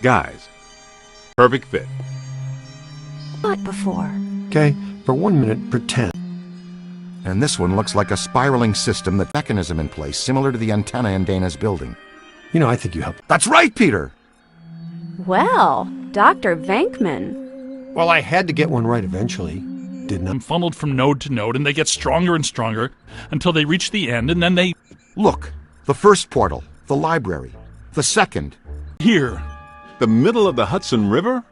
Guys, perfect fit. Not before. Okay, for 1 minute, pretend. And this one looks like a spiraling system with mechanism in place, similar to the antenna in Dana's building. You know, I think you helped. That's right, Peter! Well, Dr. Venkman. Well, I had to get one right eventually, didn't I? I'm funneled from node to node, and they get stronger and stronger until they reach the end, and then they... Look, the first portal, the library. The second. Here. The middle of the Hudson River?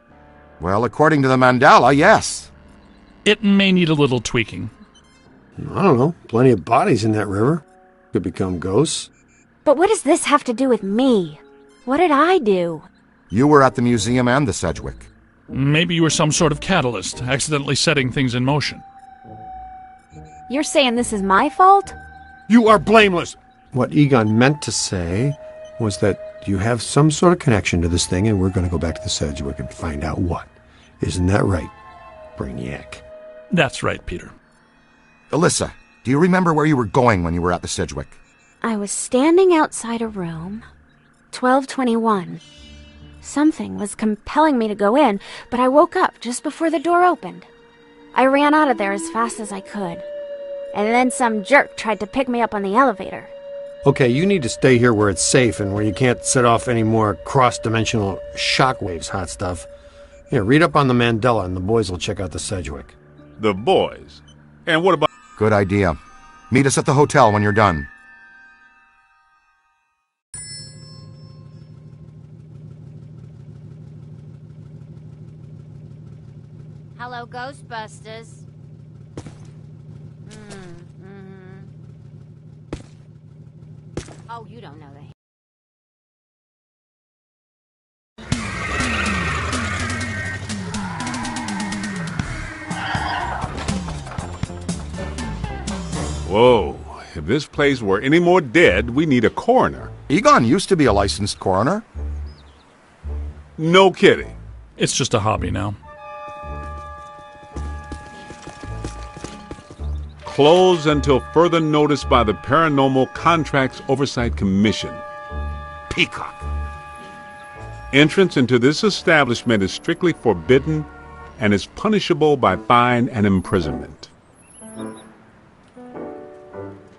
Well, according to the mandala, yes. It may need a little tweaking. I don't know. Plenty of bodies in that river. Could become ghosts. But what does this have to do with me? What did I do? You were at the museum and the Sedgwick. Maybe you were some sort of catalyst, accidentally setting things in motion. You're saying this is my fault? You are blameless! What Egon meant to say was that you have some sort of connection to this thing, and we're going to go back to the Sedgwick and find out what. Isn't that right, Brainiac? That's right, Peter. Alyssa, do you remember where you were going when you were at the Sedgwick? I was standing outside a room, 1221. Something was compelling me to go in, but I woke up just before the door opened. I ran out of there as fast as I could. And then some jerk tried to pick me up on the elevator. Okay, you need to stay here where it's safe and where you can't set off any more cross-dimensional shockwaves, hot stuff. Here, read up on the Mandela, and the boys will check out the Sedgwick. The boys? And what about... Good idea. Meet us at the hotel when you're done. Hello, Ghostbusters. Oh, you don't know that. Whoa. If this place were any more dead, we need a coroner. Egon used to be a licensed coroner. No kidding. It's just a hobby now. Closed until further notice by the Paranormal Contracts Oversight Commission. Peacock. Entrance into this establishment is strictly forbidden and is punishable by fine and imprisonment.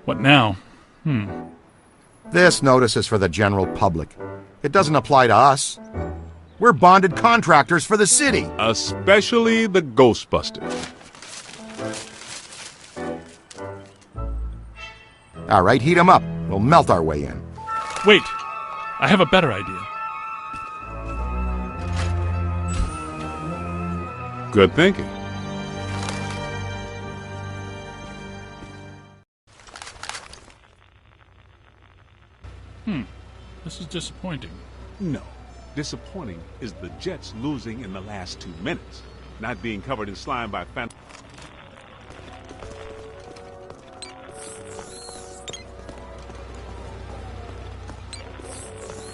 What now? This notice is for the general public. It doesn't apply to us. We're bonded contractors for the city. Especially the Ghostbusters. All right, heat 'em up. We'll melt our way in. Wait! I have a better idea. Good thinking. This is disappointing. No. Disappointing is the Jets losing in the last 2 minutes. Not being covered in slime by fan...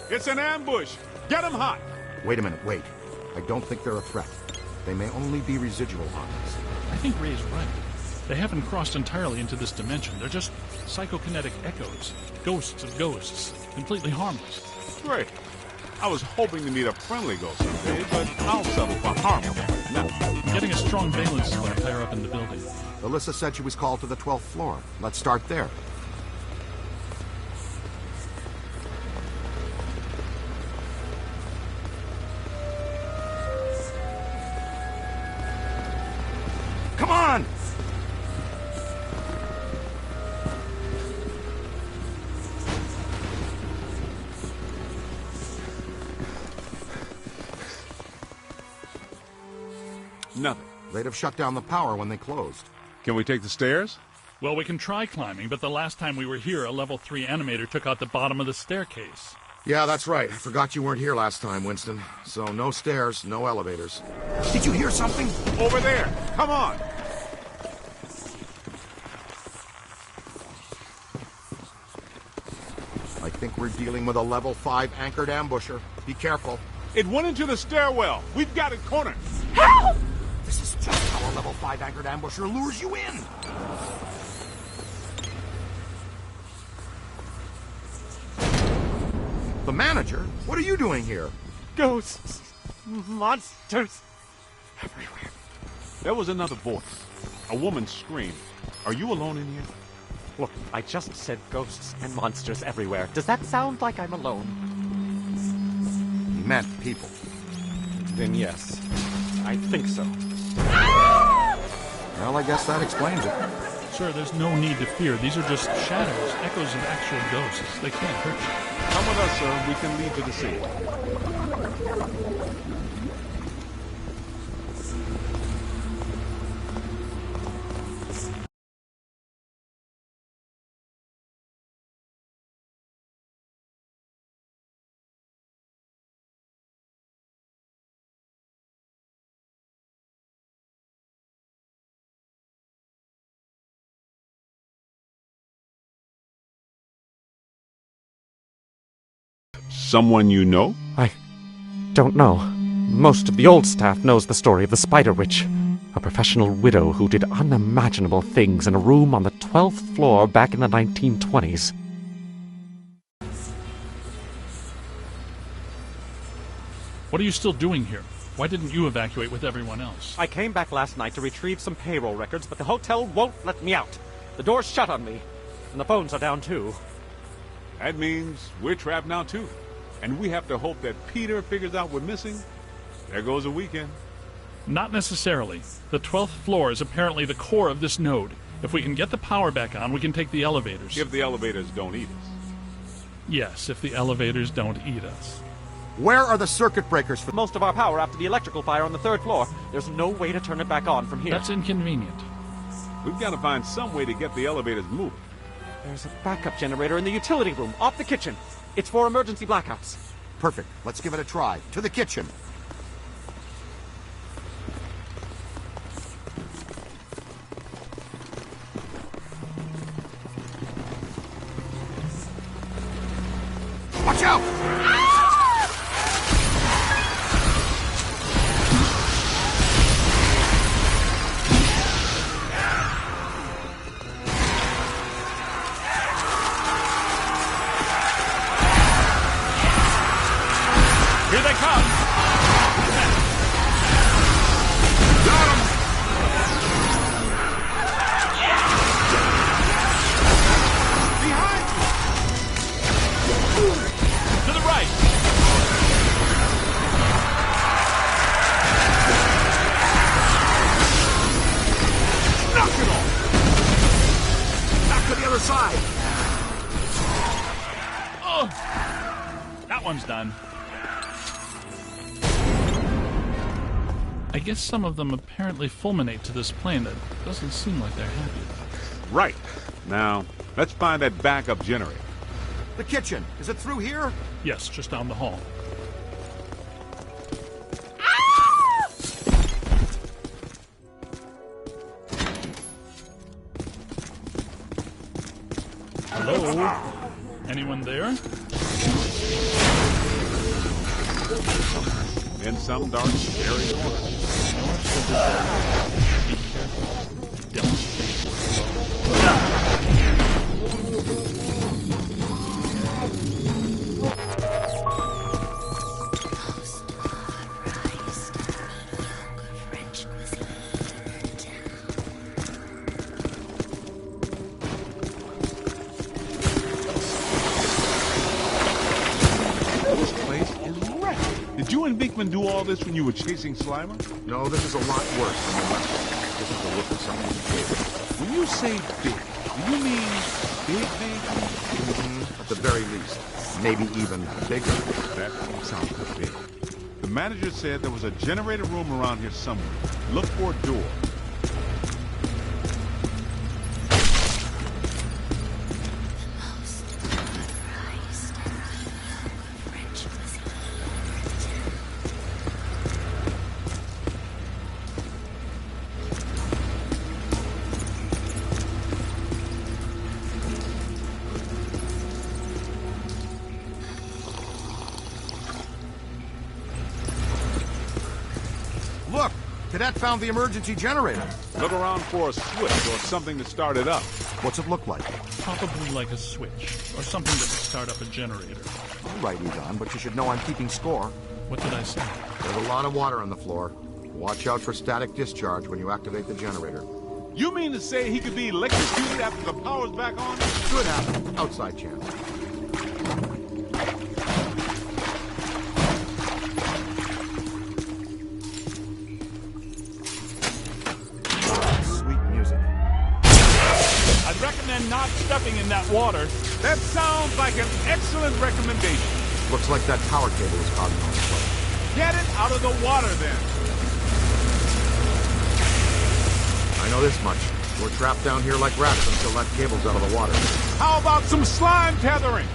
It's an ambush! Get 'em hot! Wait a minute, wait. I don't think they're a threat. They may only be residual harms. I think Ray's right. They haven't crossed entirely into this dimension. They're just psychokinetic echoes. Ghosts of ghosts. Completely harmless. Great. I was hoping to meet a friendly ghost someday, but I'll settle for harmless. Now, I'm getting a strong valence spark higher up in the building. Alyssa said she was called to the 12th floor. Let's start there. Come on! nothing. They'd have shut down the power when they closed. Can we take the stairs? Well, we can try climbing, but the last time we were here, a level 3 animator took out the bottom of the staircase. Yeah, that's right. I forgot you weren't here last time, Winston. So no stairs, no elevators. Did you hear something? Over there! Come on! I think we're dealing with a level 5 anchored ambusher. Be careful. It went into the stairwell. We've got it cornered. Help! This is just how a level 5 anchored ambusher lures you in. The manager? What are you doing here? Ghosts. Monsters. Everywhere. There was another voice. A woman's scream. Are you alone in here? Look, I just said ghosts and monsters everywhere. Does that sound like I'm alone? He meant people. Then yes. I think so. Well, I guess that explains it. Sir, there's no need to fear. These are just shadows, echoes of actual ghosts. They can't hurt you. Come with us, sir. We can lead to the scene. Someone you know? I don't know. Most of the old staff knows the story of the Spider Witch, a professional widow who did unimaginable things in a room on the 12th floor back in the 1920s. What are you still doing here? Why didn't you evacuate with everyone else? I came back last night to retrieve some payroll records, but the hotel won't let me out. The door's shut on me, and the phones are down too. That means we're trapped now, too. And we have to hope that Peter figures out we're missing. There goes a weekend. Not necessarily. The 12th floor is apparently the core of this node. If we can get the power back on, we can take the elevators. If the elevators don't eat us. Yes, if the elevators don't eat us. Where are the circuit breakers for... Most of our power after the electrical fire on the 3rd floor. There's no way to turn it back on from here. That's inconvenient. We've got to find some way to get the elevators moving. There's a backup generator in the utility room, off the kitchen. It's for emergency blackouts. Perfect. Let's give it a try. To the kitchen. Watch out! Here they come! Got him! Behind! To the right! Knock it off! Back to the other side! Oh! That one's done. I guess some of them apparently fulminate to this plane. That doesn't seem like they're happy about it. Right. Now, let's find that backup generator. The kitchen. Is it through here? Yes, just down the hall. Hello? Anyone there? In some dark, scary corner. Be careful. Don't think. This place is wrecked. Did you and Beekman do all this when you were chasing Slimer? No, this is a lot worse than the last one. This is the look of something big. When you say big, do you mean big? At the very least. Maybe even bigger. That sounds big. The manager said there was a generator room around here somewhere. Look for a door. Look! Cadet found the emergency generator. Look around for a switch or something to start it up. What's it look like? Probably like a switch, or something that would start up a generator. All right, Egon, but you should know I'm keeping score. What did I say? There's a lot of water on the floor. Watch out for static discharge when you activate the generator. You mean to say he could be electrocuted after the power's back on? Could happen. Outside chance. Sweet music. I'd recommend not stepping in that water. That sounds like an excellent recommendation. Looks like that power cable is causing all the trouble. Get it out of the water then. I know this much. We're trapped down here like rats until that cable's out of the water. How about some slime tethering?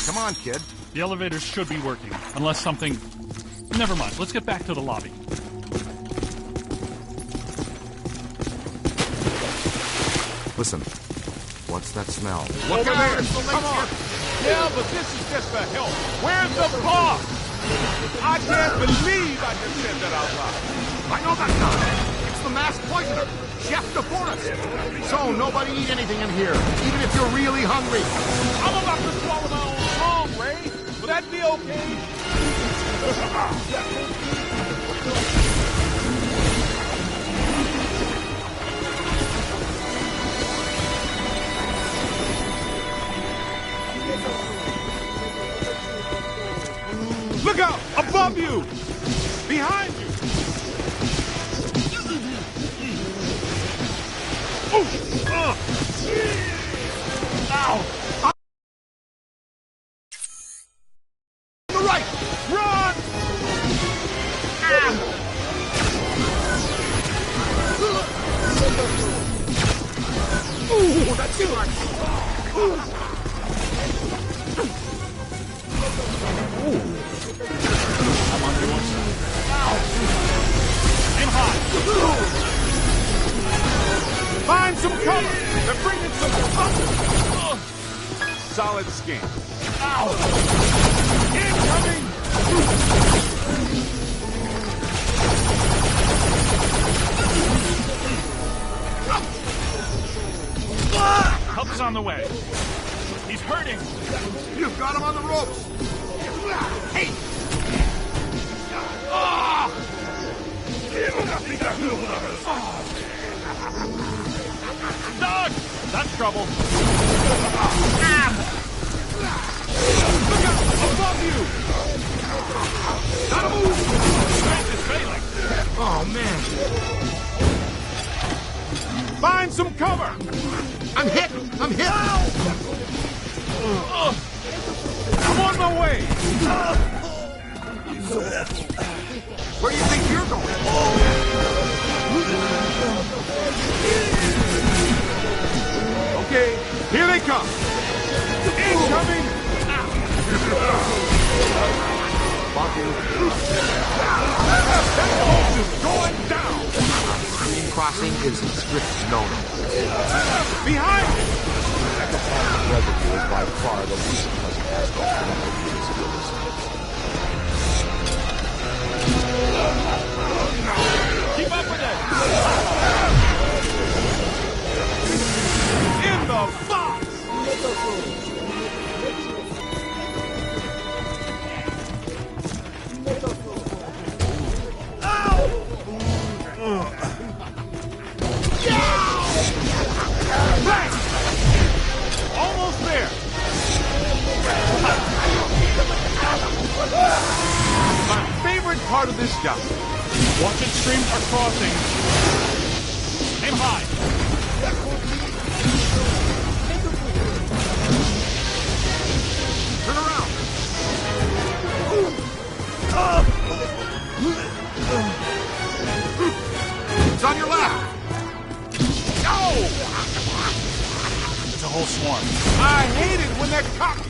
Come on, kid. The elevators should be working, unless something... Never mind, let's get back to the lobby. Listen, what's that smell? Look at there! Come on! Yeah, but this is just the help. Where's the boss? I can't believe I just said that out loud. I know that guy. It's the masked poisoner, Chef DeForest. So nobody eat anything in here, even if you're really hungry. I'm about to swallow my own tongue, Ray. Will that be okay? Look out! Above you! Behind you! Ow! On the right! Run! Ooh, that's too much! I'm on your side. Aim high! Find some cover! They're bringing some solid skin. Ow! Incoming! Help is on the way. He's hurting. You've got him on the ropes! Hey! Doug! That's trouble. Look out! Above you! Gotta move! Strength is failing. Oh, man. Find some cover! I'm hit! I'm hit! I'm on my way! Where do you think you're going? Okay, here they come! Incoming! Fuck you. That boat is going down! Green crossing is strict no-no. Behind you! Reservoir is by far the least pleasant aspect of the Keep up with it. In the box! Bang! Almost there! My favorite part of this job. Watch it, streams are crossing. Aim high. Turn around! It's on your left! It's a whole swarm. I hate it when they're cocky.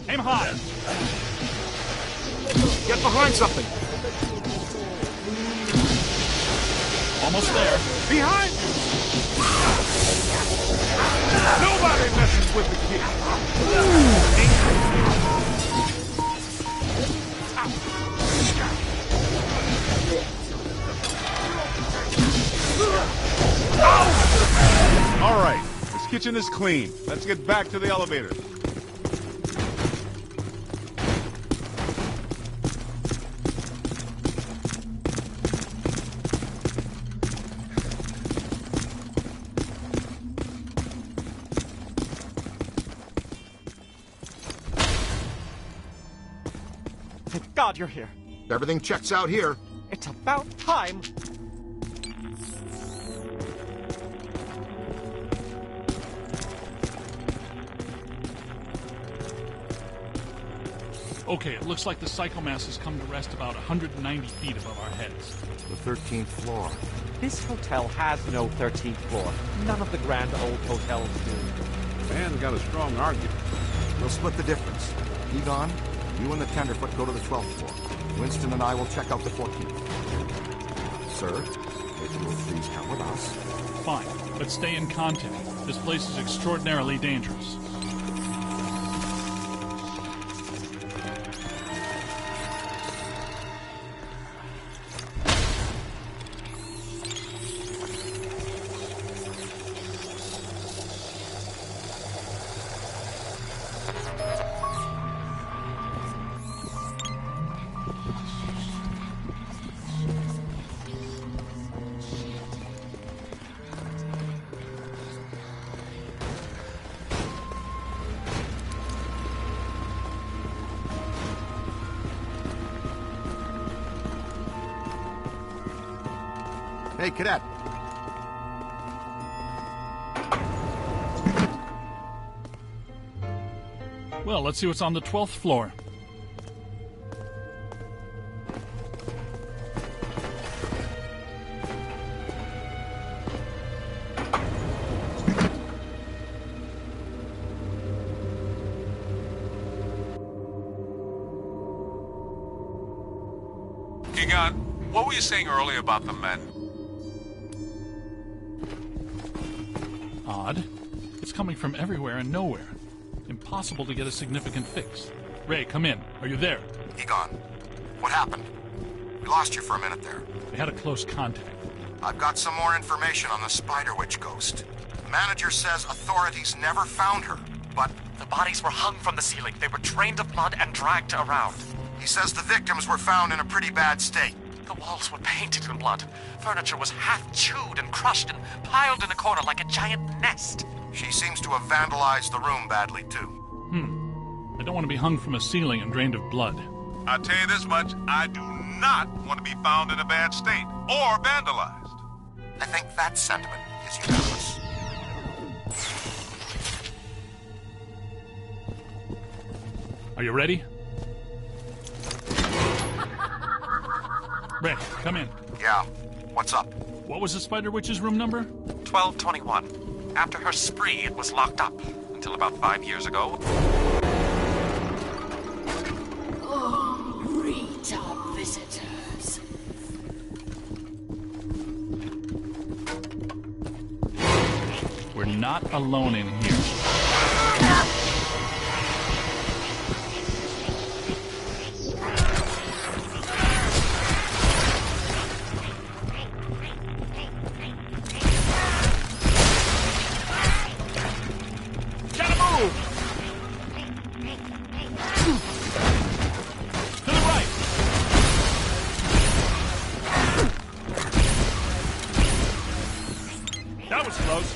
Aim high. Get behind something! Almost there. Behind you! Nobody messes with the kid. kitchen is clean. Let's get back to the elevator. Thank God you're here. Everything checks out here. It's about time. Okay, it looks like the psychomass has come to rest about 190 feet above our heads. The 13th floor. This hotel has no 13th floor. None of the grand old hotels do. Man's got a strong argument. We'll split the difference. Egon, you and the tenderfoot go to the 12th floor. Winston and I will check out the 14th. Sir, if you will please come with us. Fine, but stay in contact. This place is extraordinarily dangerous. Hey, cadet. Well, let's see what's on the 12th floor. Egon, what were you saying earlier about the men? Odd. It's coming from everywhere and nowhere. Impossible to get a significant fix. Ray, come in. Are you there? Egon, what happened? We lost you for a minute there. We had a close contact. I've got some more information on the Spider Witch ghost. The manager says authorities never found her, but The bodies were hung from the ceiling. They were drained of blood and dragged around. he says the victims were found in a pretty bad state. The walls were painted in blood. Furniture was half chewed and crushed and piled in a corner like a giant nest. She seems to have vandalized the room badly, too. I don't want to be hung from a ceiling and drained of blood. I'll tell you this much, I do not want to be found in a bad state or vandalized. I think that sentiment is unanimous. Are you ready? Ray, come in. Yeah, what's up? What was the Spider Witch's room number? 1221. After her spree, it was locked up. Until about 5 years ago. Greet our visitors. We're not alone in here. Gotta move! To the right! That was close.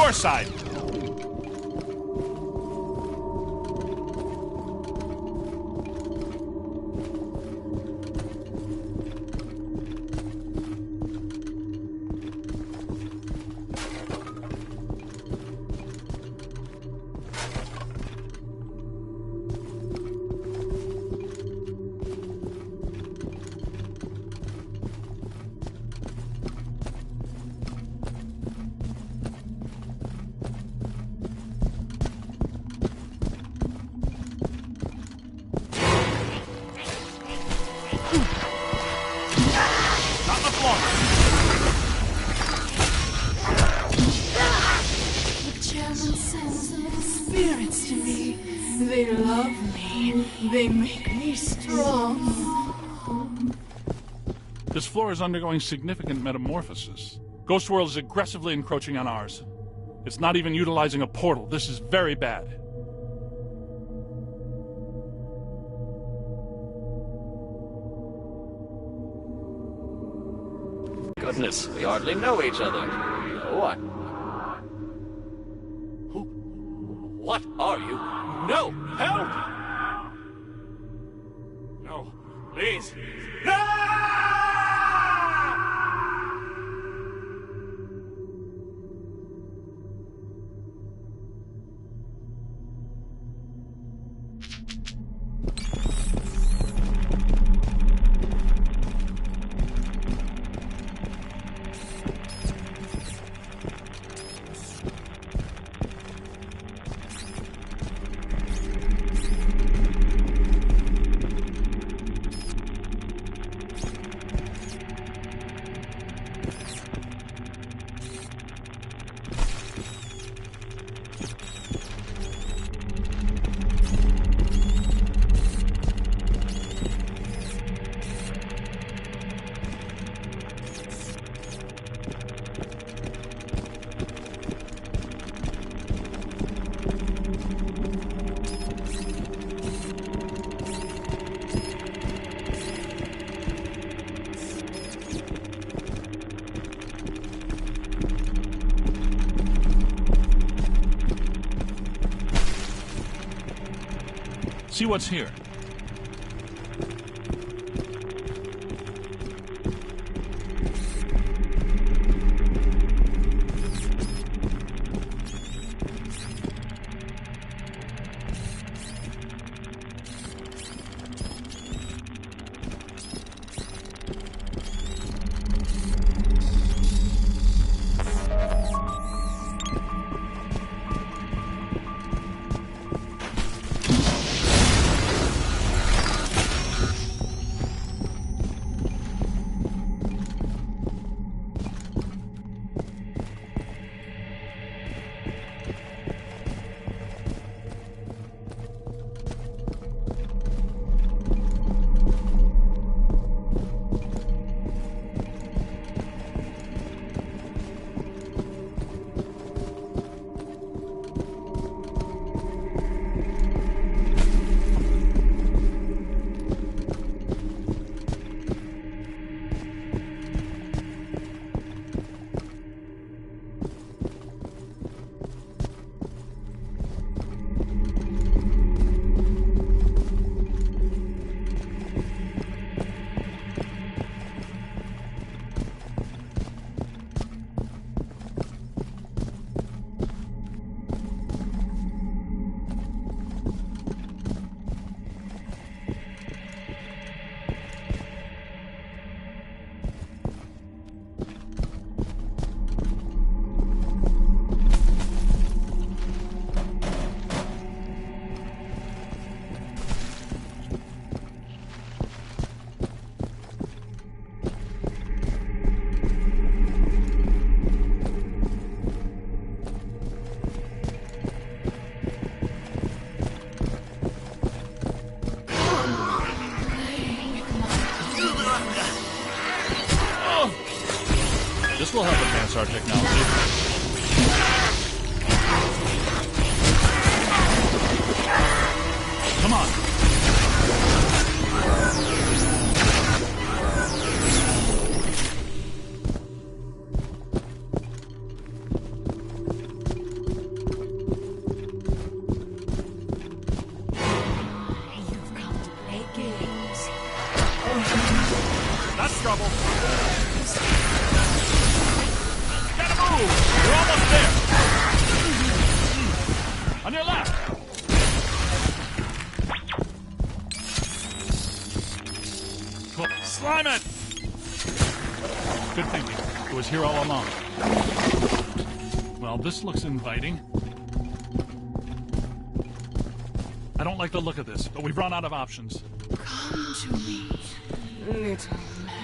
your side. Spirits to me. They love me. They make me strong. This floor is undergoing significant metamorphosis. Ghost World is aggressively encroaching on ours. It's not even utilizing a portal. This is very bad. Goodness, we hardly know each other. What? What are you? No! Help! No, please. No! See what's here. This will help advance our technology. Come on. your left! Slime it! Good thinking. It was here all along. Well, this looks inviting. I don't like the look of this, but we've run out of options. Come to me, little man.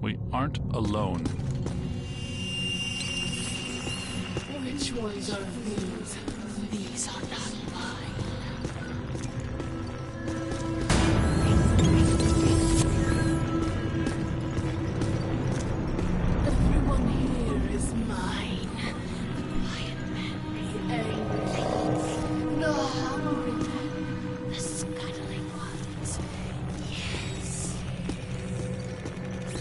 We aren't alone. Which ones are these? These are not mine. Everyone here is mine. The quiet men, the angry, the hungry men, the scuttling ones. Yes.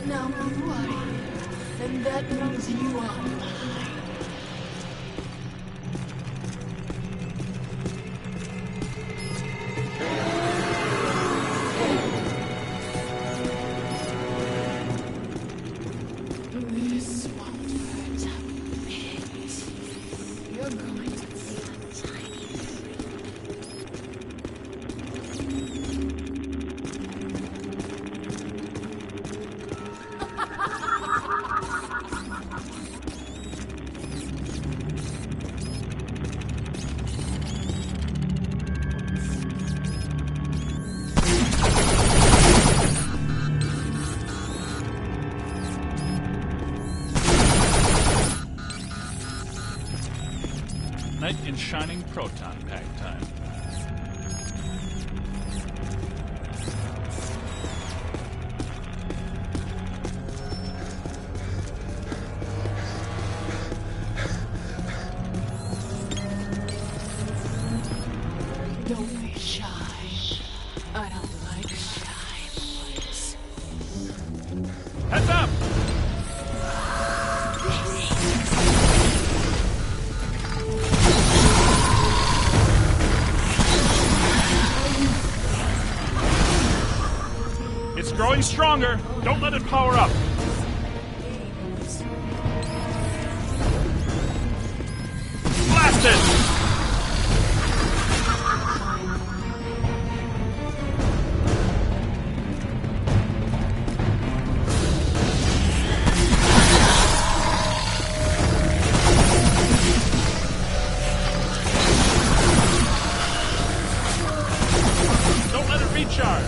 Now you are here, and that means you are mine. This won't hurt a bit. You're going to feel a tiny Knight in shining proton pack time. Don't be shy. I don't like shy boys. Heads up! It's growing stronger. Don't let it power up. Blast it! Don't let it recharge.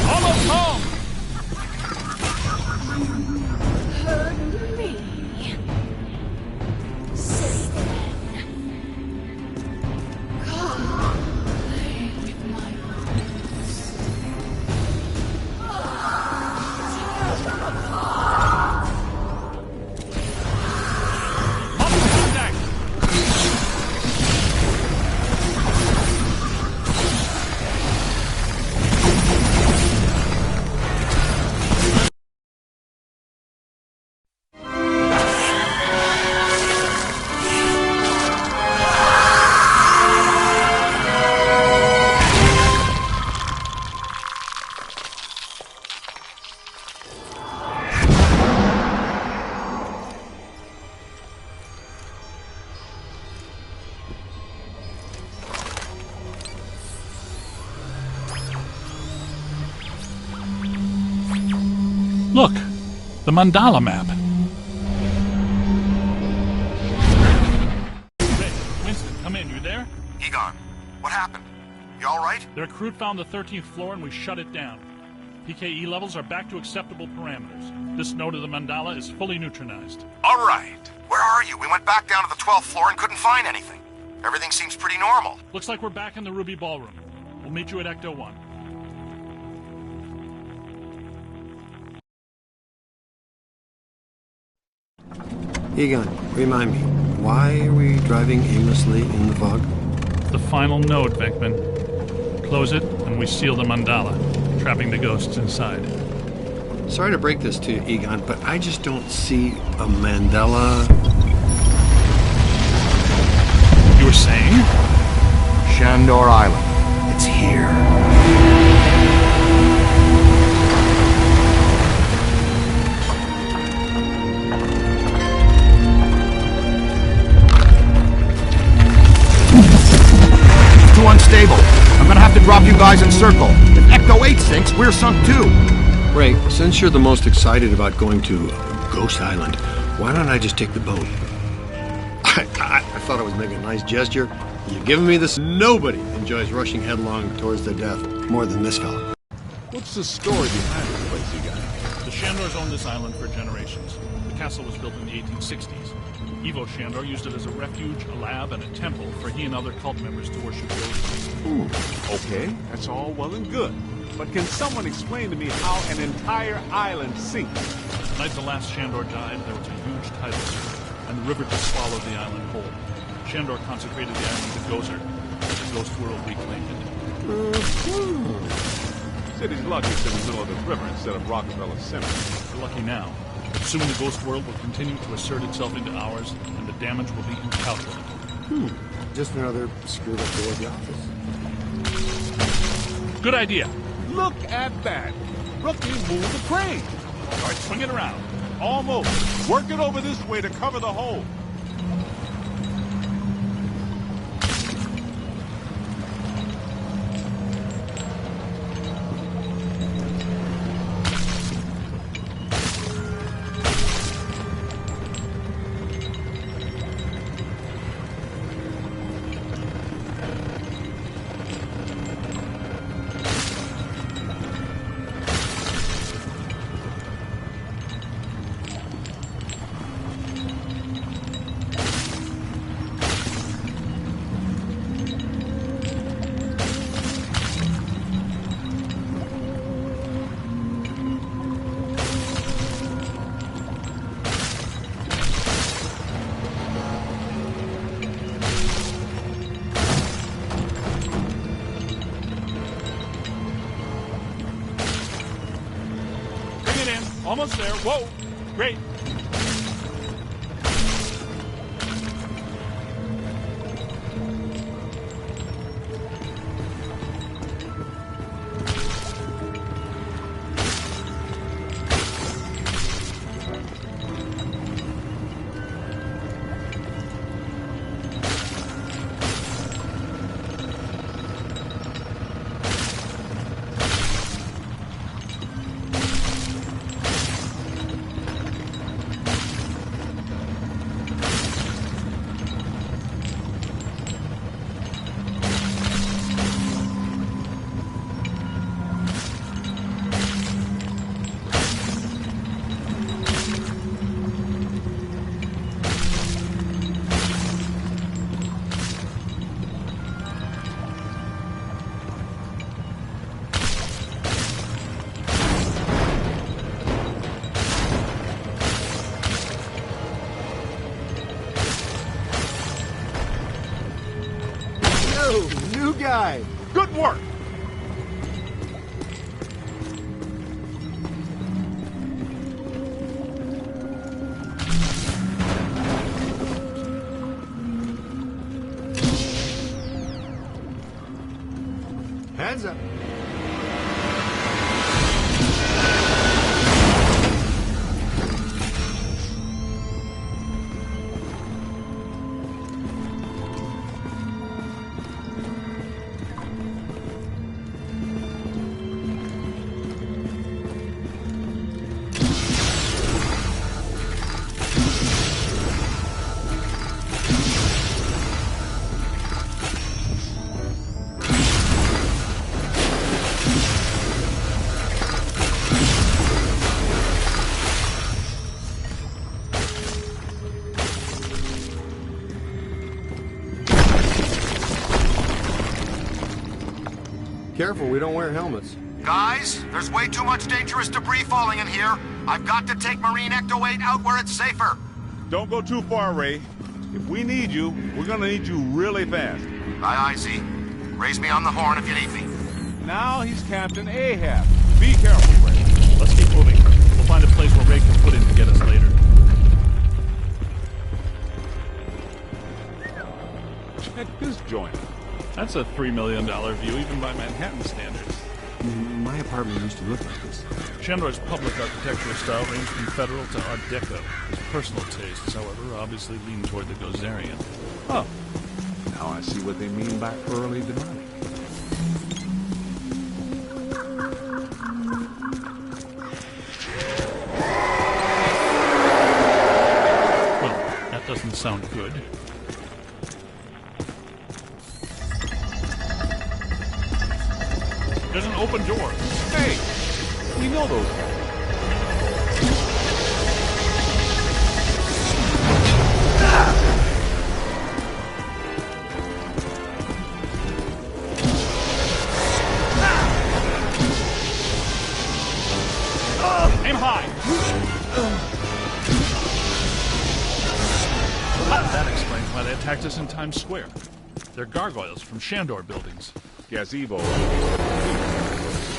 Almost home! Hurt me. Say then. Come, play with my bones. Multiple contact! Look, the mandala map. Hey, Winston, come in. You there? Egon, what happened? You all right? Their crew found the 13th floor and we shut it down. PKE levels are back to acceptable parameters. This node of the mandala is fully neutronized. All right. Where are you? We went back down to the 12th floor and couldn't find anything. Everything seems pretty normal. Looks like we're back in the Ruby Ballroom. We'll meet you at Ecto 1. Egon, remind me, why are we driving aimlessly in the fog? The final node, Venkman. Close it, and we seal the mandala, trapping the ghosts inside. Sorry to break this to you, Egon, but I just don't see a mandala. You were saying? Shandor Island. It's here. Too unstable. I'm gonna have to drop you guys in circle. If Ecto 8 sinks, we're sunk too. Ray, since you're the most excited about going to Ghost Island, why don't I just take the boat? I thought I was making a nice gesture. You're giving me this. Nobody enjoys rushing headlong towards their death more than this fella. What's the story behind this place, you guys? The Shandors owned this island for generations. The castle was built in the 1860s. Evo Shandor used it as a refuge, a lab, and a temple for he and other cult members to worship ghosts. Okay, that's all well and good. But can someone explain to me how an entire island sinks? The night the last Shandor died, there was a huge tidal wave, and the river just swallowed the island whole. Shandor consecrated the island to Gozer, and the ghost world reclaimed it. City's lucky it's in the middle of the river instead of Rockefeller Center. We're lucky now. But soon the ghost world will continue to assert itself into ours, and the damage will be incalculable. Just another screwed up day at the office. Good idea. Look at that! Rookie moved the crane! All right, swing it around. Almost. Work it over this way to cover the hole. Almost there. Whoa! Great. New guy. Good work! Hands up. Careful, we don't wear helmets. Guys, there's way too much dangerous debris falling in here. I've got to take Marine Ecto 8 out where it's safer. Don't go too far, Ray. If we need you, we're gonna need you really fast. Aye, aye, Z. Raise me on the horn if you need me. Now he's Captain Ahab. Be careful, Ray. Let's keep moving. We'll find a place where Ray can put in to get us later. Check this joint. That's a $3 million view even by Manhattan standards. My apartment used to look like this. Shandor's public architectural style ranged from Federal to Art Deco. His personal tastes, however, obviously lean toward the Gozerian. Oh, now I see what they mean by early demonic. Well, that doesn't sound good. There's an open door. Hey, we know those guys. Aim high! That explains why they attacked us in Times Square. They're gargoyles from Shandor buildings. Gazebo.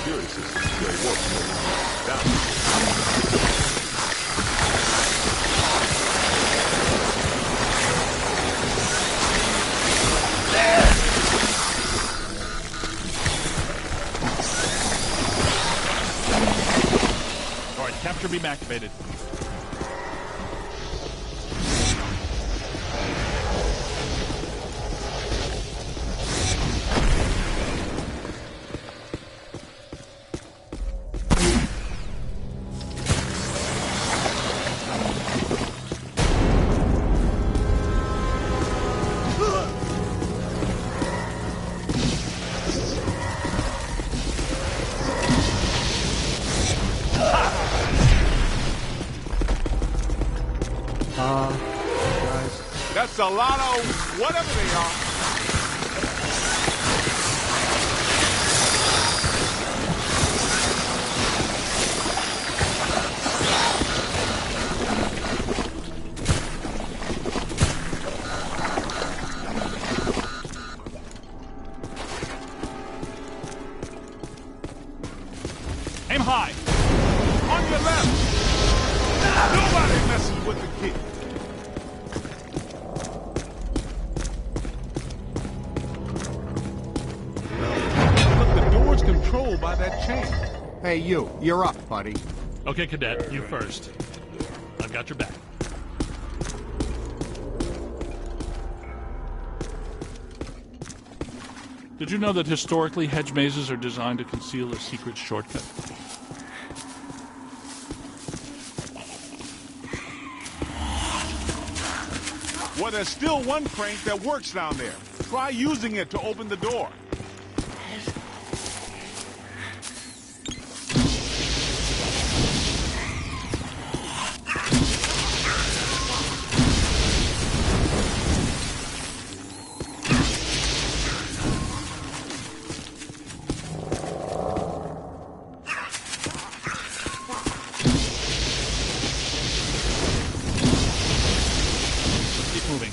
Security system still works. Down. All right, capture beam activated. Guys. That's a lot of whatever they are. Aim high! On your left. Nobody messes with the kid. Look, the door's controlled by that chain. Hey, you're up, buddy. Okay, Cadet, you first. I've got your back. Did you know that historically hedge mazes are designed to conceal a secret shortcut? Well, there's still one crank that works down there. Try using it to open the door. Keep moving.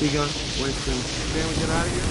Egon, Winston, can we get out of here?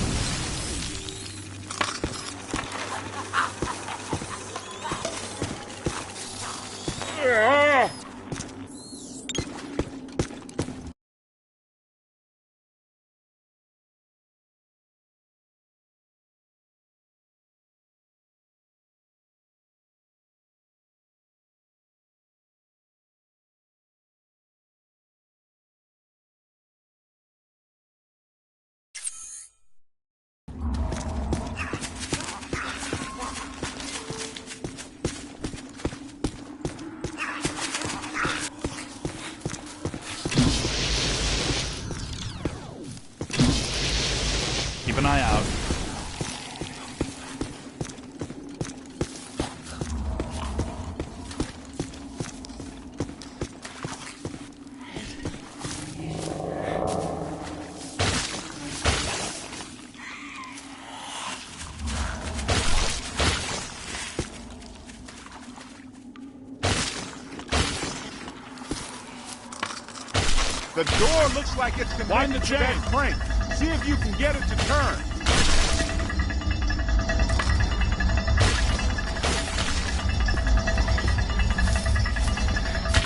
The door looks like it's Wind the connected to chain. that crank. See if you can get it to turn.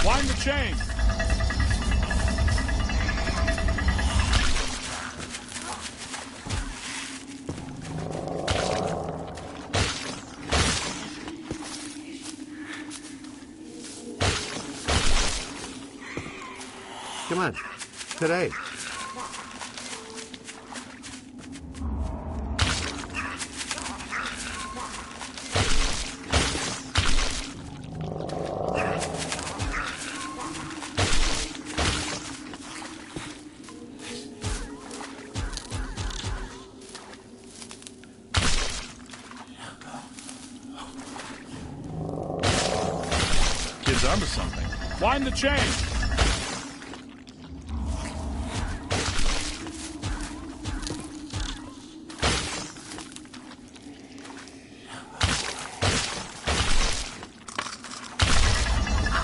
Wind the chain. Come on. Today. Kid's onto something. Wind the chain.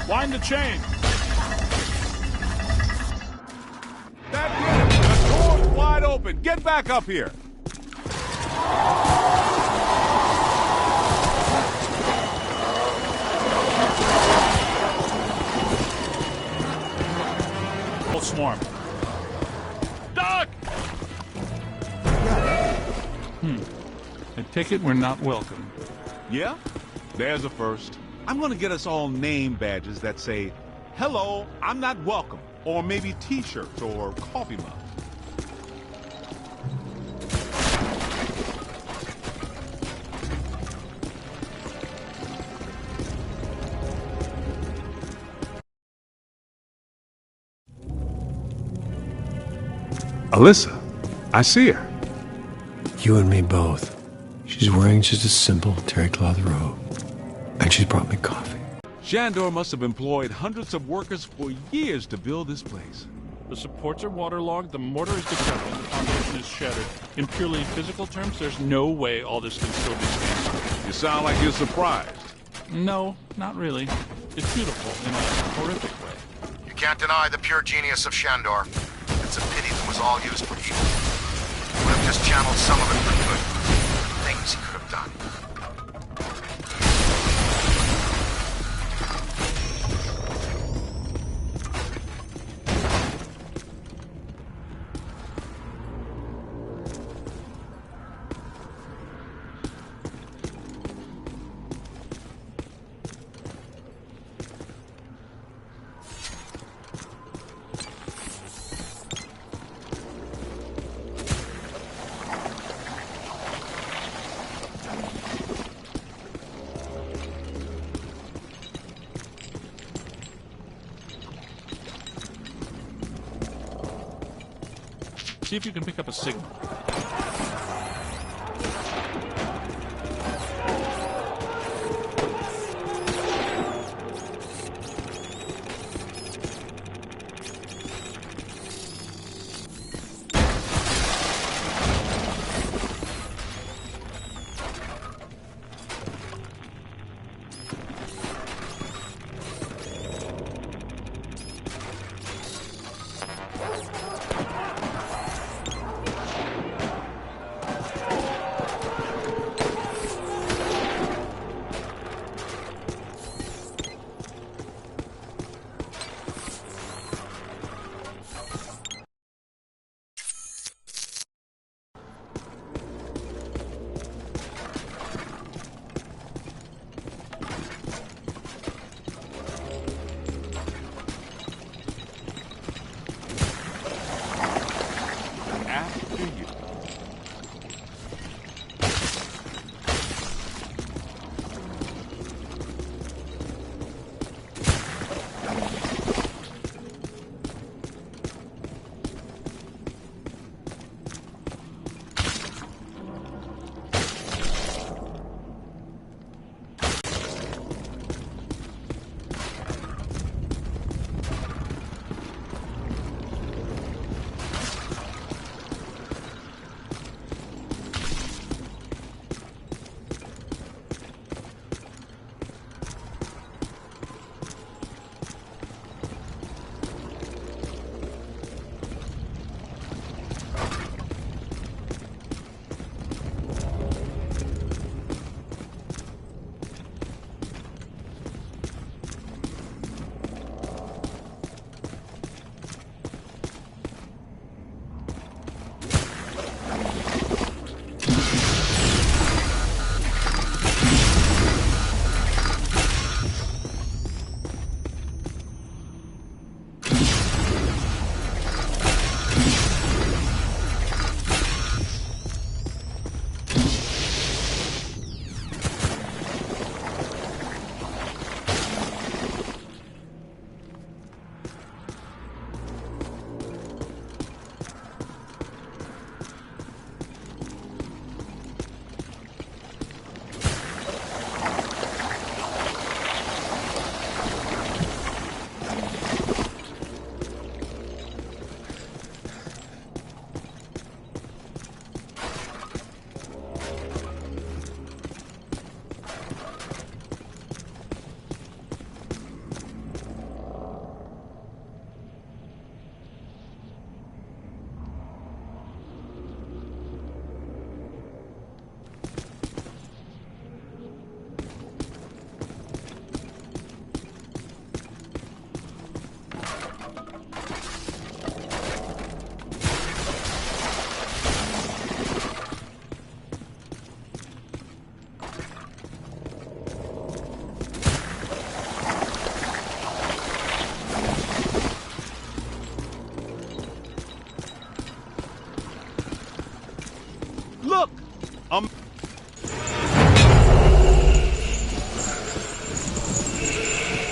Wind the chain. That did it. The door's wide open. Get back up here. Full swarm. Duck! I take it we're not welcome. Yeah? There's a first. I'm gonna get us all name badges that say, "Hello, I'm not welcome," or maybe t-shirts or coffee mugs. Alyssa, I see her. You and me both. She's wearing just a simple terry cloth robe. And she's brought me coffee. Shandor must have employed hundreds of workers for years to build this place. The supports are waterlogged, the mortar is decrepit, the foundation is shattered. In purely physical terms, there's no way all this can still be standing. You sound like you're surprised. No, not really. It's beautiful in a horrific way. You can't deny the pure genius of Shandor. It's a pity that was all used for evil. He would have just channeled some of it for good. Things he could have done. See if you can pick up a signal.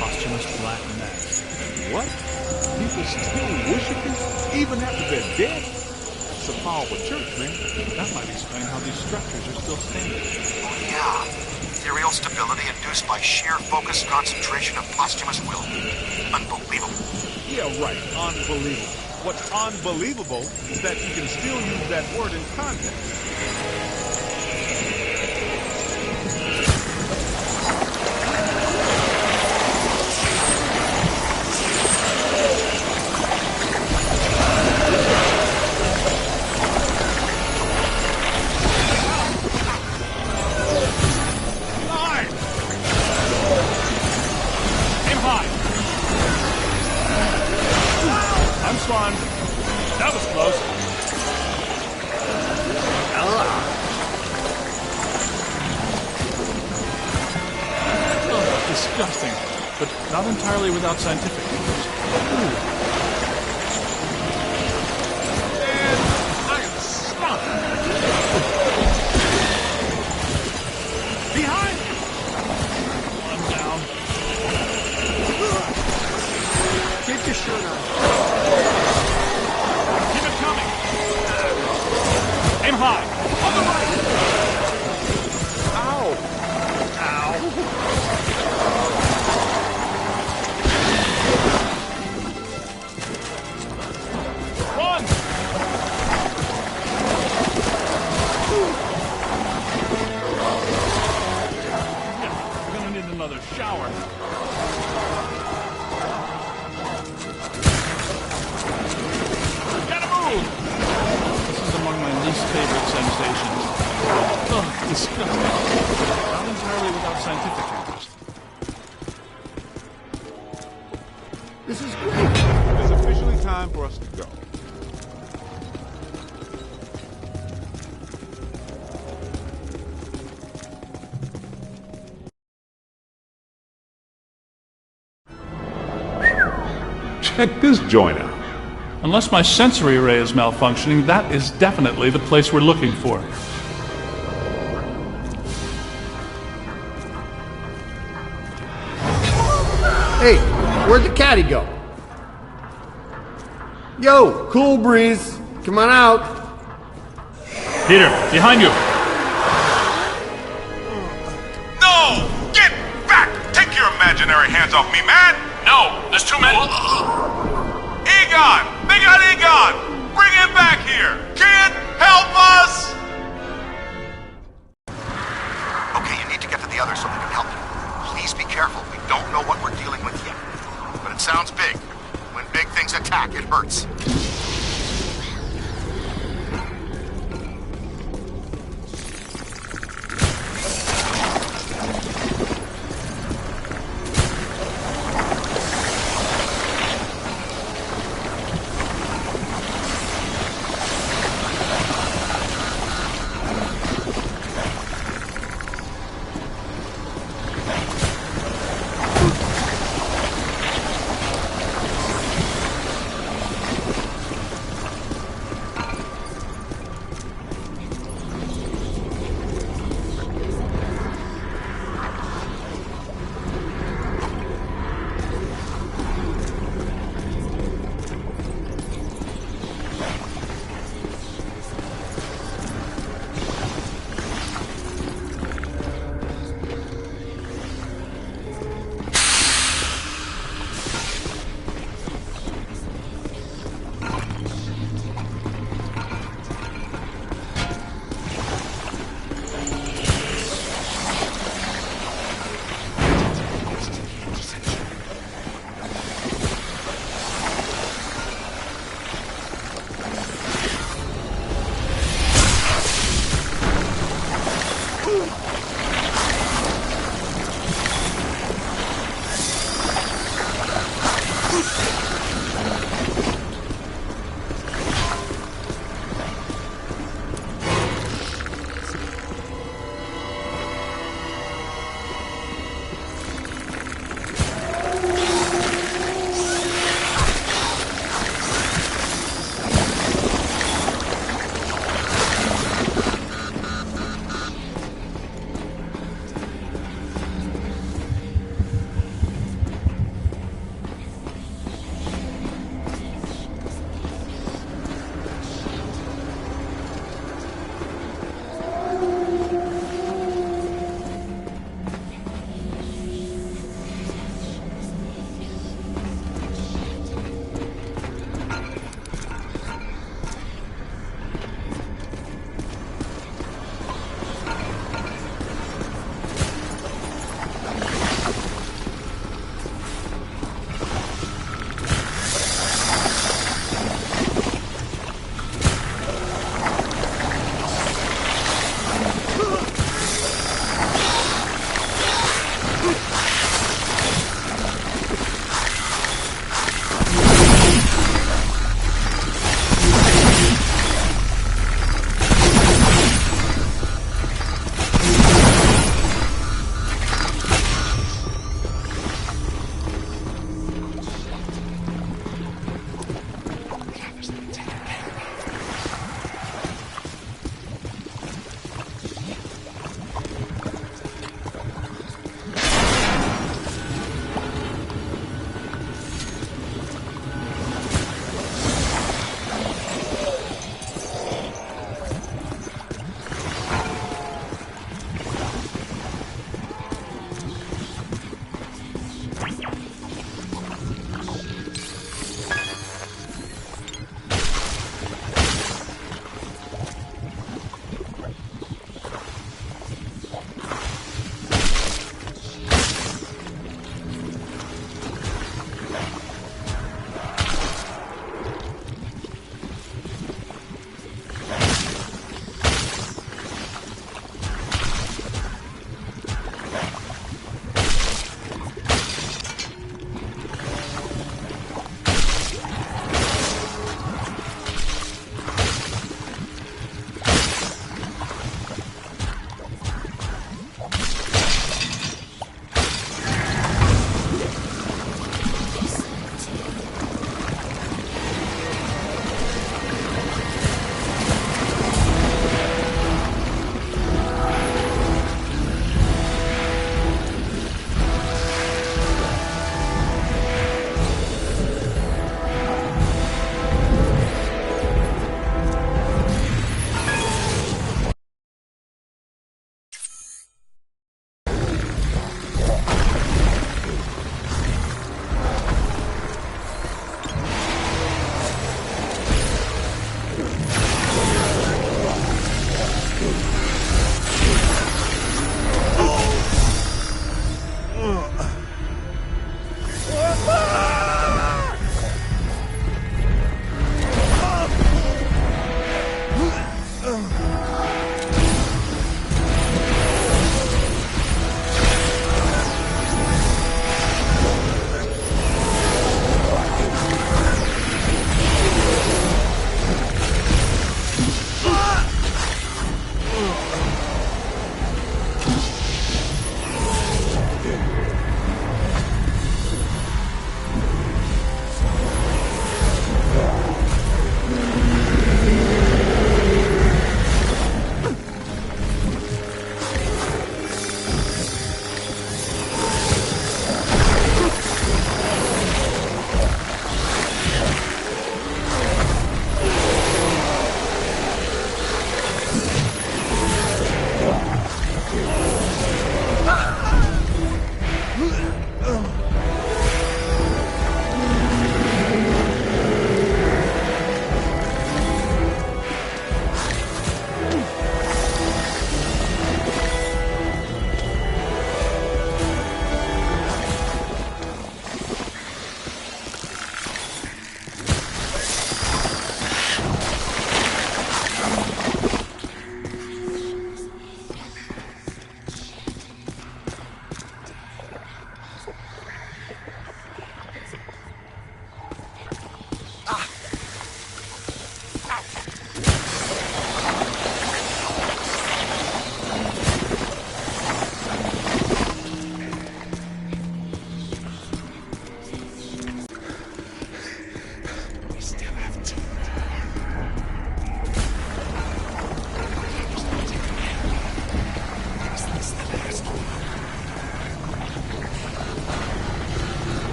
Posthumous black mass. What? People still worship it, even after they're dead? That's a powerful church, man. That might explain how these structures are still standing. Oh, yeah. Ethereal stability induced by sheer focused concentration of posthumous will. Unbelievable. Yeah, right. Unbelievable. What's unbelievable is that you can still use that word in context. Swan. That was close. Oh, disgusting, but not entirely without scientific interest. Man, I am stunned. Behind you. One down. Get your shirt on. Aim high. On the right. Ow. Ow. Run. Yeah, we're gonna need another shower. Gotta move. Among my least favorite sensations. Oh, disgusting. Not entirely without scientific interest. This is great. It's officially time for us to go. Check this joint out. Unless my sensory array is malfunctioning, that is definitely the place we're looking for. Hey, where'd the caddy go? Yo, cool breeze. Come on out. Peter, behind you. No! Get back! Take your imaginary hands off me, man! No, there's too many. Egon! They got Egon! Bring him back here! Kid, help us! Okay, you need to get to the others so they can help you. Please be careful. We don't know what we're dealing with yet. But it sounds big. When big things attack, it hurts.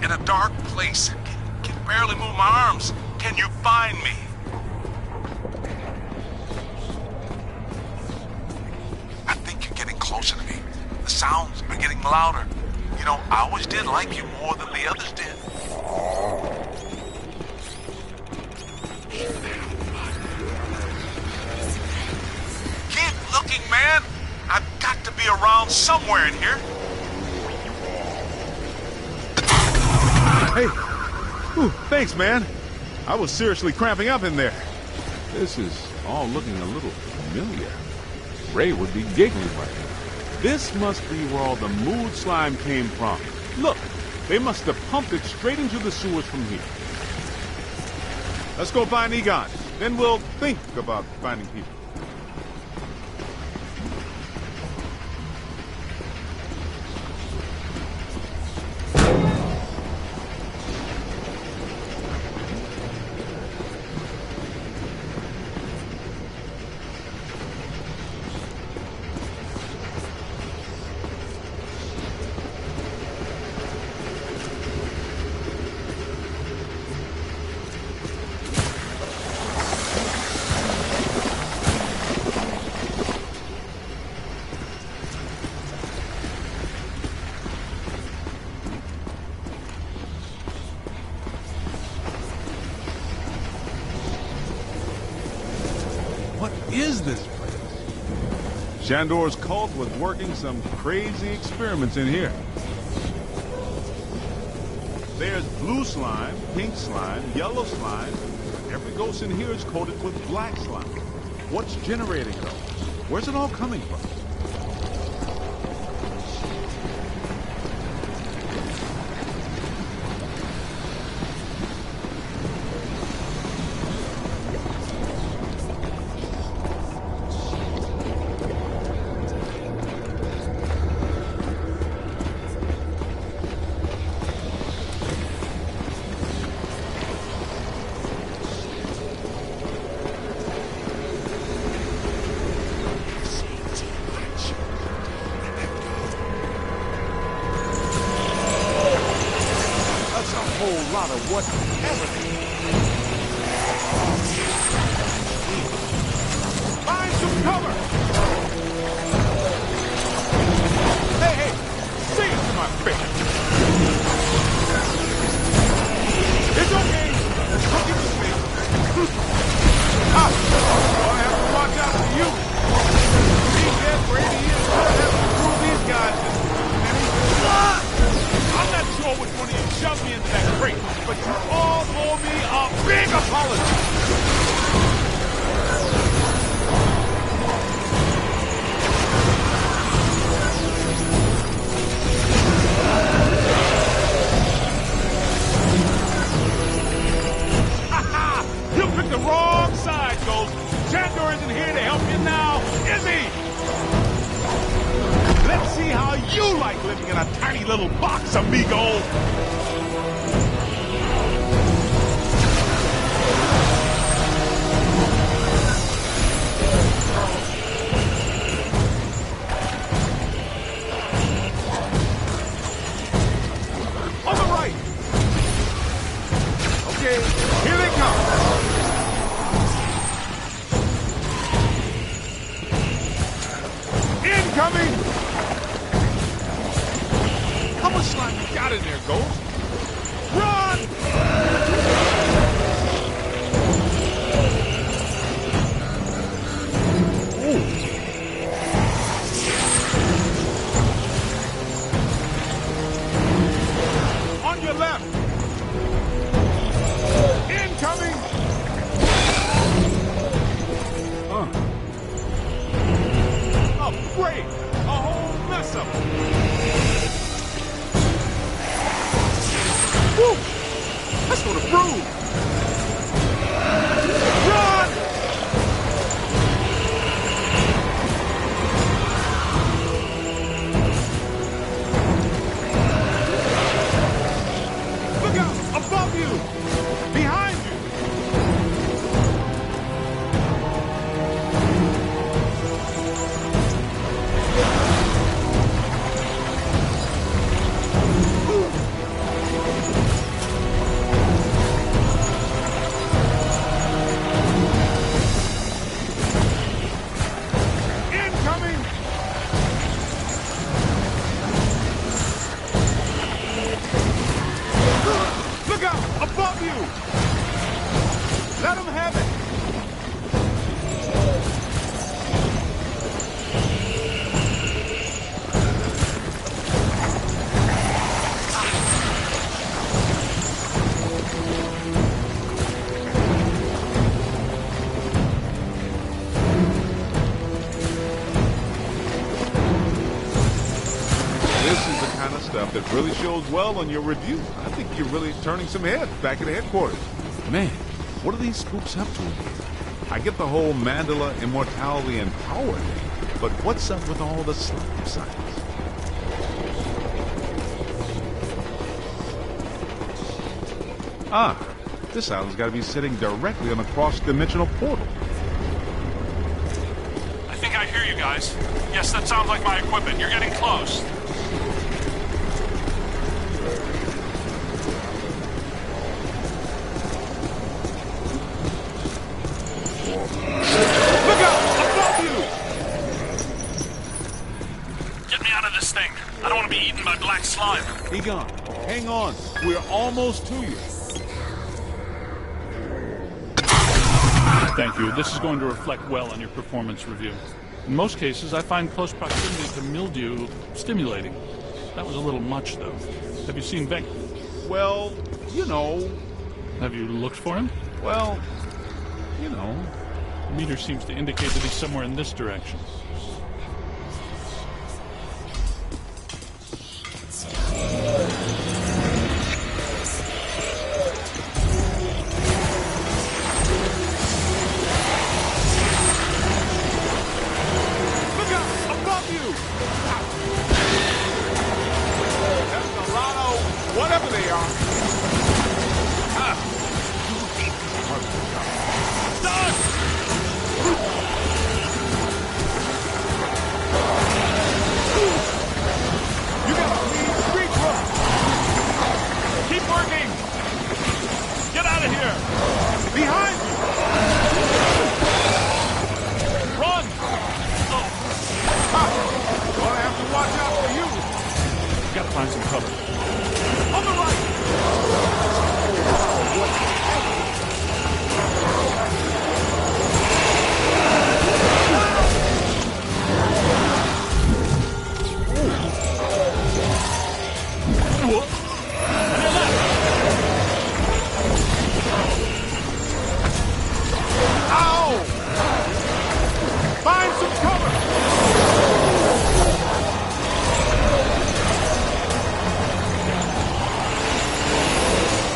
in a dark place. Can barely move my arms. Can you find me? I think you're getting closer to me. The sounds are getting louder. You know, I always did like you more than the others did. Keep looking, man. I've got to be around somewhere in here. Hey. Ooh, thanks, man. I was seriously cramping up in there. This is all looking a little familiar. Ray would be giggling right now. This must be where all the mood slime came from. Look, they must have pumped it straight into the sewers from here. Let's go find Egon. Then we'll think about finding people. What is this place? Shandor's cult was working some crazy experiments in here. There's blue slime, pink slime, yellow slime. Every ghost in here is coated with black slime. What's generating those? Where's it all coming from? Lot of whatever. Find some cover. Hey, say it to my face. It's okay. Cookie with me. I have to watch out for you. Being dead for 80 years, I have to prove these guys. I'm not sure which one of you shoved me into that crate, but you all owe me a big apology. You picked the wrong side, Ghost. Shandor isn't here to help you now, is he? Let's see how you like living in a tiny little box, amigo! On the right! Okay, here they come! Incoming! How much slime you got in there, Ghost? Run! Ooh. On your left! Incoming! Oh, great! A whole mess of them! Woo! That's for the broom! Run! Look out! Above you! Behind you! Ooh. above you! Let him have it! Stuff that really shows well on your review. I think you're really turning some heads back at headquarters. Man, what are these spooks up to in here? I get the whole Mandela immortality and power thing, but what's up with all the slime science? Ah, this island's got to be sitting directly on a cross-dimensional portal. I think I hear you guys. Yes, that sounds like my equipment. You're getting close. Look out! Above you! Get me out of this thing. I don't want to be eaten by black slime. Egon, hang on. We're almost to you. Thank you. This is going to reflect well on your performance review. In most cases, I find close proximity to mildew stimulating. That was a little much, though. Have you seen Venk? Well, you know. Have you looked for him? Well, you know. The meter seems to indicate that he's somewhere in this direction. Look out! Above you! That's a lot of whatever they are. You gotta leave street room. Keep working. Get out of here. Behind you. Run. Gonna have to watch out for you. Gotta find some cover. On the right. Ow! Find some cover!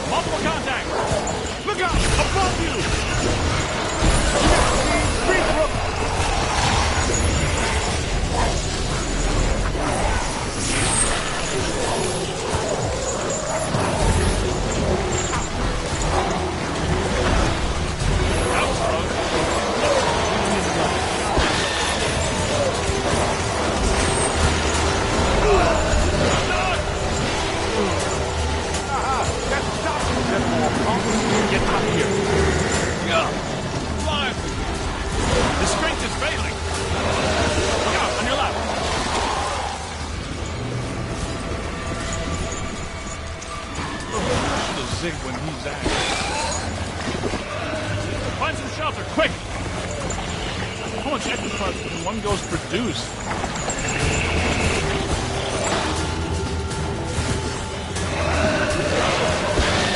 Multiple contact! Look out! Above you! Street room! Get out of here. Fly. The strength is failing. Look out, on your left. Should have zigged when he's at. Find some shelter, quick. How much ectoplasm when one ghost produce?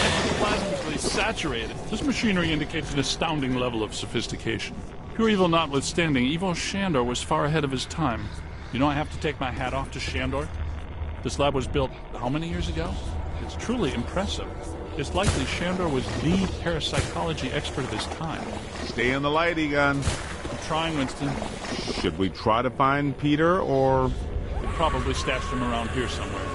Ectoplasmically saturated. This machinery indicates an astounding level of sophistication. Pure evil notwithstanding, Ivo Shandor was far ahead of his time. You know, I have to take my hat off to Shandor. This lab was built how many years ago? It's truly impressive. It's likely Shandor was the parapsychology expert of his time. Stay in the light, Egon. I'm trying, Winston. Should we try to find Peter, or... They probably stashed him around here somewhere.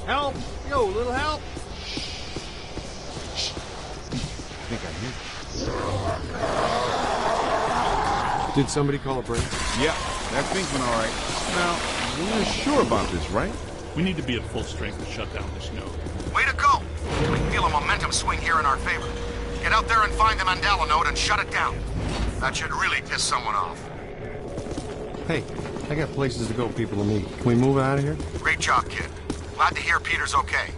Help! Yo, little help! I think I hear. Did somebody call a break? Yeah, that Finkman all right. Now, we're sure about this, right? We need to be at full strength to shut down this node. Way to go! We feel a momentum swing here in our favor. Get out there and find the Mandela node and shut it down. That should really piss someone off. Hey, I got places to go, people to meet. Can we move out of here? Great job, kid. Glad to hear Peter's okay.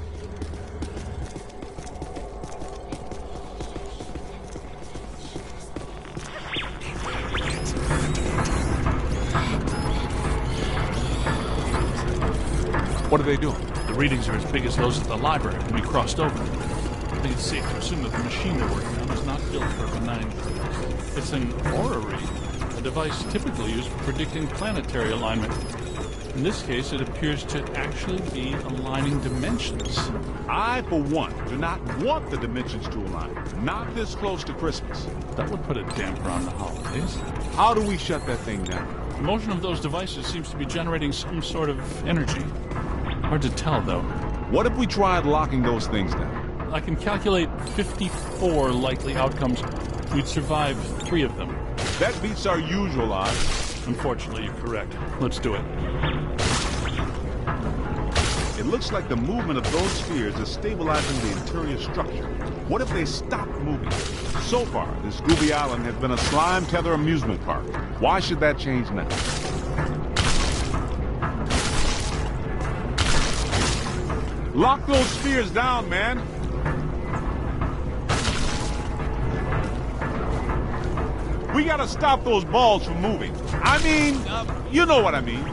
What are they doing? The readings are as big as those at the library when we crossed over. I think it's safe to assume that the machine they're working on was not built for a benign purpose. It's an orrery, a device typically used for predicting planetary alignment. In this case, it appears to actually be aligning dimensions. I, for one, do not want the dimensions to align. Not this close to Christmas. That would put a damper on the holidays. How do we shut that thing down? The motion of those devices seems to be generating some sort of energy. Hard to tell, though. What if we tried locking those things down? I can calculate 54 likely outcomes. We'd survive 3 of them. That beats our usual odds. Unfortunately, you're correct. Let's do it. It looks like the movement of those spheres is stabilizing the interior structure. What if they stopped moving? So far, this Gooby Island has been a slime tether amusement park. Why should that change now? Lock those spheres down, man! We gotta stop those balls from moving. I mean, you know what I mean.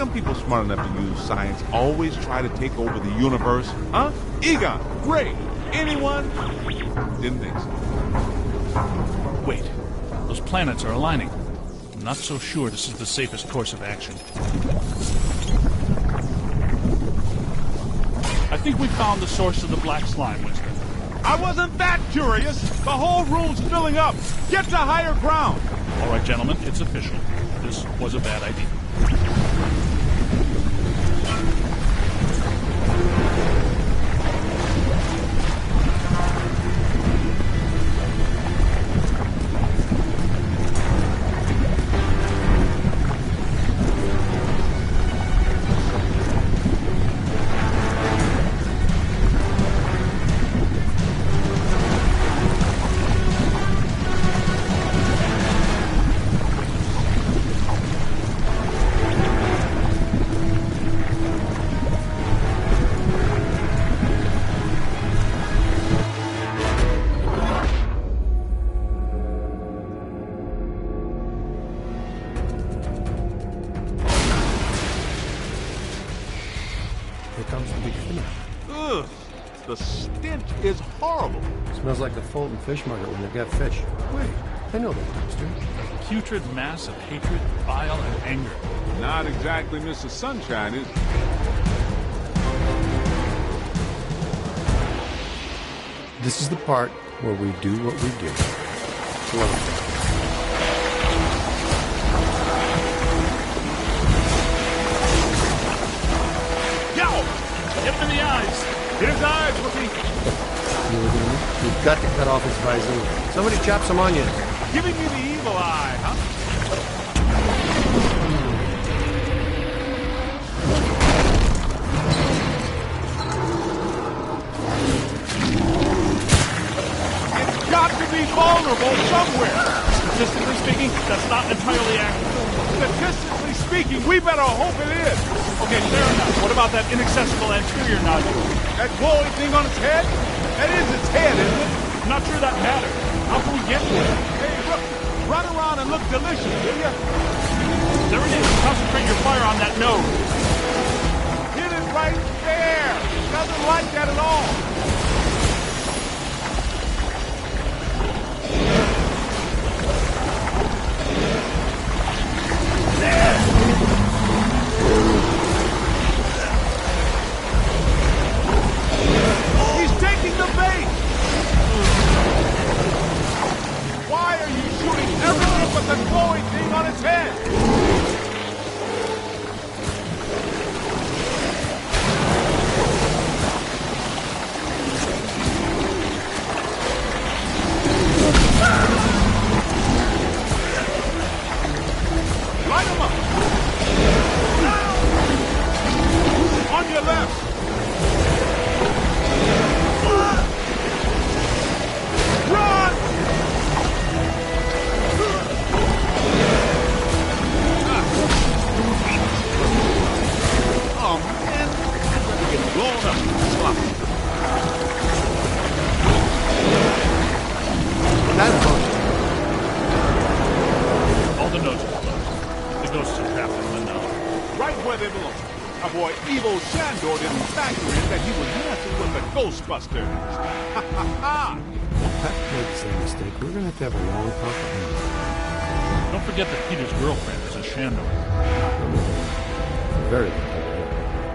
come people smart enough to use science always try to take over the universe? Huh? Egon, Ray, anyone? Didn't think so. Wait, those planets are aligning. I'm not so sure this is the safest course of action. I think we found the source of the black slime, Winston. I wasn't that curious. The whole room's filling up. Get to higher ground. All right, gentlemen, it's official. This was a bad idea. Here comes the big finish. Ugh, the stench is horrible. Smells like the Fulton Fish Market when they've got fish. Wait, I know that dumpster. A putrid mass of hatred, bile, and anger. Not exactly Mr. Sunshine, is it? This is the part where we do what we do. Slow. Hit him in the eyes! Hit his eyes, rookie! You've got to cut off his visor. Somebody chop some onions. Giving me the evil eye, huh? It's got to be vulnerable somewhere. Statistically speaking, that's not entirely accurate. Statistically speaking, we better hope it is. Okay, fair enough. What about that inaccessible anterior nodule? That glowing thing on its head? That is its head, isn't it? I'm not sure that matters. How can we get to it? Hey, look, run around and look delicious, will ya? There it is. Concentrate your fire on that node. Hit it right there. Doesn't like that at all. He's taking the bait! Why are you shooting everything but the glowing thing on its head? Light him up! On your left! Run! Oh, man. Better get blown up. Sloppy. That's close. All the nodes are closed. The ghosts are trapped in the node. Right where they belong. Our boy Evo Shandor didn't factor in that he was messing with the Ghostbusters. Ha ha ha! That made the same mistake. We're going to have a long talk with him. Don't forget that Peter's girlfriend is a Shandor. Very good.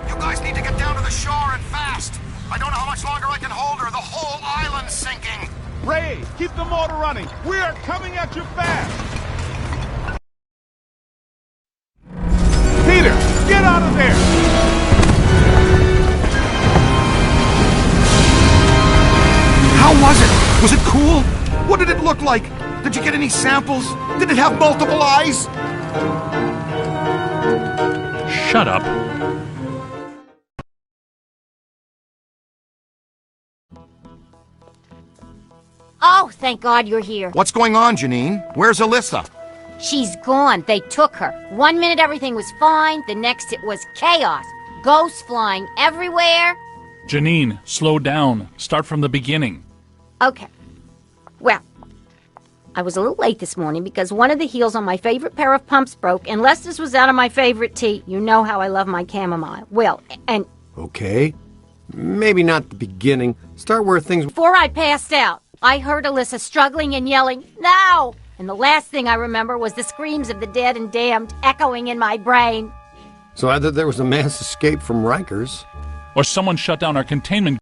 You guys need to get down to the shore and fast. I don't know how much longer I can hold her. The whole island's sinking. Ray, keep the motor running. We are coming at you fast. Peter, get out of there. How was it? Was it cool? What did it look like? Did you get any samples? Did it have multiple eyes? Shut up. Oh, thank God you're here. What's going on, Janine? Where's Alyssa? She's gone. They took her. 1 minute everything was fine. The next it was chaos. Ghosts flying everywhere. Janine, slow down. Start from the beginning. Okay. Well, I was a little late this morning because one of the heels on my favorite pair of pumps broke, and Lester's was out of my favorite tea. You know how I love my chamomile. Well, and... Okay. Maybe not the beginning. Start where things... Before I passed out, I heard Alyssa struggling and yelling, "No!" And the last thing I remember was the screams of the dead and damned echoing in my brain. So either there was a mass escape from Rikers... Or someone shut down our containment